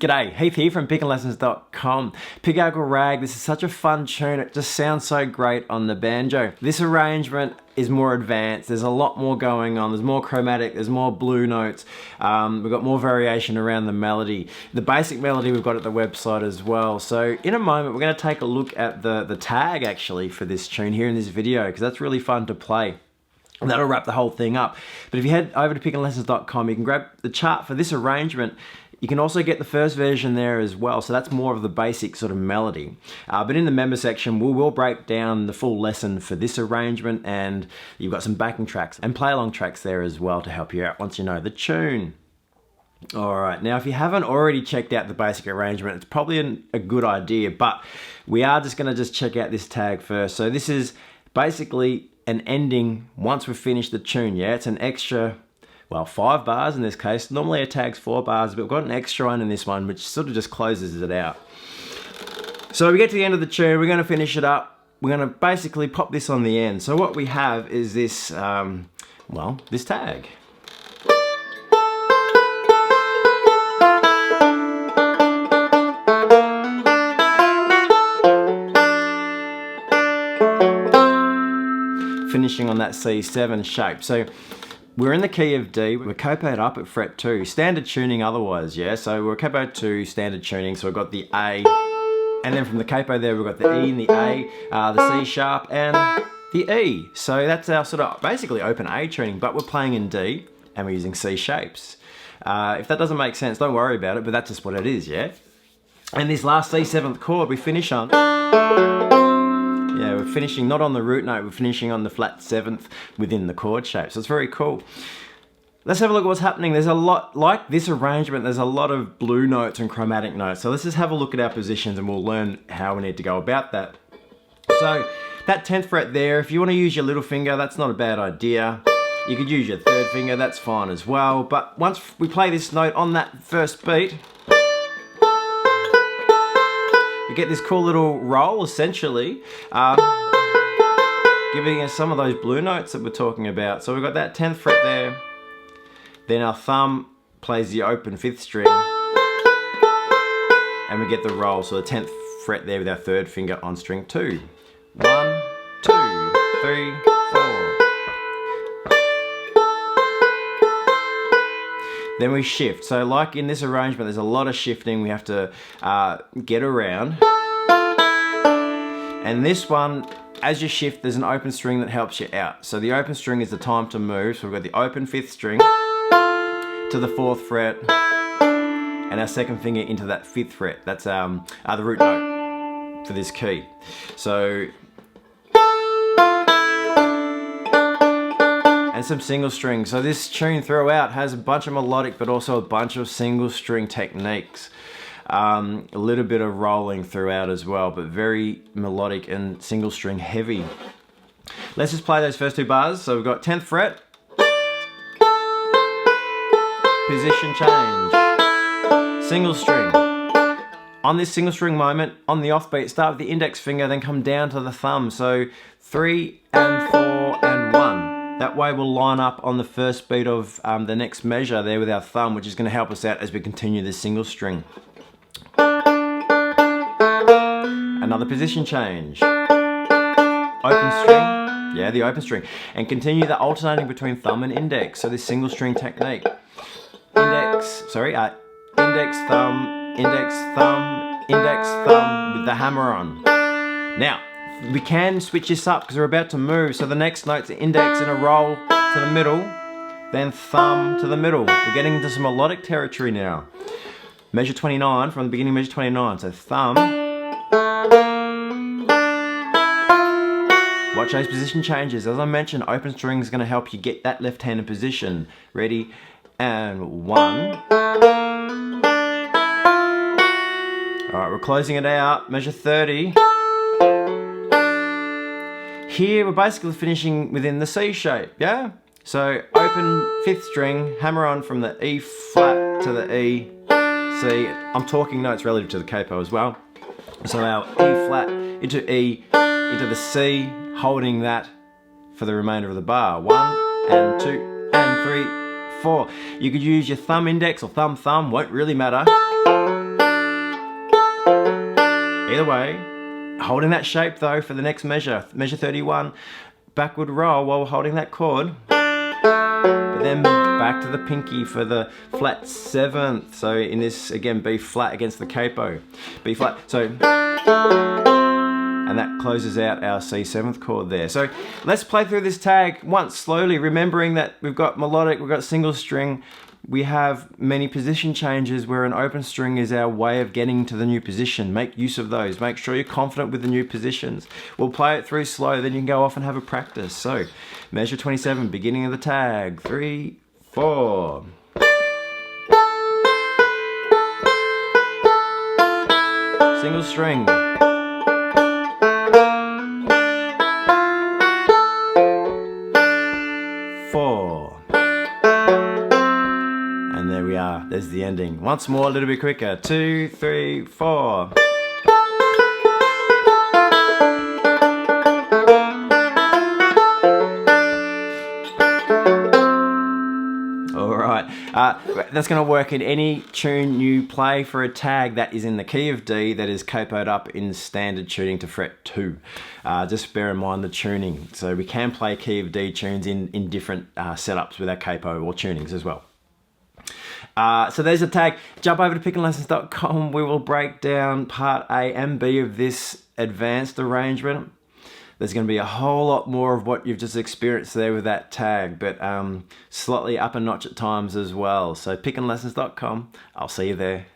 G'day, Heath here from pickinglessons.com. Pickacle Rag, this is such a fun tune, it just sounds so great on the banjo. This arrangement is more advanced, there's a lot more going on, there's more chromatic, there's more blue notes, we've got more variation around the melody. The basic melody we've got at the website as well. So in a moment we're going to take a look at the tag actually for this tune here in this video, because that's really fun to play. And that'll wrap the whole thing up. But if you head over to pickinglessons.com, you can grab the chart for this arrangement. You can also get the first version there as well, so that's more of the basic sort of melody. But in the member section, we will break down the full lesson for this arrangement, and you've got some backing tracks and play-along tracks there as well to help you out once you know the tune. Alright, now if you haven't already checked out the basic arrangement, it's probably a good idea, but we are just going to check out this tag first. So this is basically an ending once we've finished the tune, yeah? It's an extra, well, 5 bars in this case. Normally a tag's 4 bars, but we've got an extra one in this one, which sort of just closes it out. So we get to the end of the tune, we're going to finish it up. We're going to basically pop this on the end. So what we have is this, well, this tag. Finishing on that C7 shape. So we're in the key of D, we're capoed up at fret 2, standard tuning otherwise, yeah? So we're capo 2, standard tuning, so we've got the A, and then from the capo there we've got the E and the A, the C sharp and the E. So that's our sort of basically open A tuning, but we're playing in D and we're using C shapes. If that doesn't make sense, don't worry about it, but that's just what it is, yeah? And this last C7th chord we finish on, yeah, we're finishing not on the root note, we're finishing on the flat 7th within the chord shape. So it's very cool. Let's have a look at what's happening. There's a lot, like this arrangement, there's a lot of blue notes and chromatic notes. So let's just have a look at our positions and we'll learn how we need to go about that. So that 10th fret there, if you want to use your little finger, that's not a bad idea. You could use your 3rd finger, that's fine as well. But once we play this note on that first beat, we get this cool little roll, essentially, giving us some of those blue notes that we're talking about. So we've got that 10th fret there, then our thumb plays the open 5th string, and we get the roll. So the 10th fret there with our 3rd finger on string 2. 1, 2, 3, 4. Then we shift. So like in this arrangement, there's a lot of shifting we have to get around. And this one, as you shift, there's an open string that helps you out. So the open string is the time to move. So we've got the open 5th string to the 4th fret, and our 2nd finger into that 5th fret. That's the root note for this key. So, and some single strings. So this tune throughout has a bunch of melodic but also a bunch of single string techniques. A little bit of rolling throughout as well, but very melodic and single string heavy. Let's just play those first 2 bars. So we've got 10th fret, position change, single string. On this single string moment, on the offbeat, start with the index finger, then come down to the thumb. So 3 and 4 and 1. That way we'll line up on the first beat of the next measure there with our thumb, which is going to help us out as we continue this single string. Another position change. Open string, yeah, the open string. And continue the alternating between thumb and index. So this single string technique. Index, thumb, index, thumb, index, thumb with the hammer on. Now, we can switch this up because we're about to move. So the next note's index in a roll to the middle, then thumb to the middle. We're getting into some melodic territory now. Measure 29, from the beginning, measure 29. So thumb. Watch those position changes. As I mentioned, open string is going to help you get that left-handed position. Ready? And 1. Alright, we're closing it out. Measure 30. Here we're basically finishing within the C shape, yeah? So open 5th string, hammer on from the E flat to the E, C. I'm talking notes relative to the capo as well. So our E flat into E, into the C, holding that for the remainder of the bar. 1 and 2 and 3, 4. You could use your thumb index or thumb, won't really matter. Either way, holding that shape though for the next measure, measure 31, backward roll while we're holding that chord. But then back to the pinky for the flat 7th. So in this, again, B flat against the capo. B flat, so, and that closes out our C7th chord there. So let's play through this tag once slowly, remembering that we've got melodic, we've got single string, we have many position changes where an open string is our way of getting to the new position. Make use of those. Make sure you're confident with the new positions. We'll play it through slow, then you can go off and have a practice. So, measure 27, beginning of the tag. 3, 4. Single string. 4. And there we are, there's the ending. Once more, a little bit quicker. 2, 3, 4. All right, that's going to work in any tune you play for a tag that is in the key of D that is capoed up in standard tuning to fret 2. Just bear in mind the tuning. So we can play key of D tunes in different setups with our capo or tunings as well. So there's a tag. Jump over to pickinglessons.com. We will break down part A and B of this advanced arrangement. There's going to be a whole lot more of what you've just experienced there with that tag, but slightly up a notch at times as well. So pickinglessons.com. I'll see you there.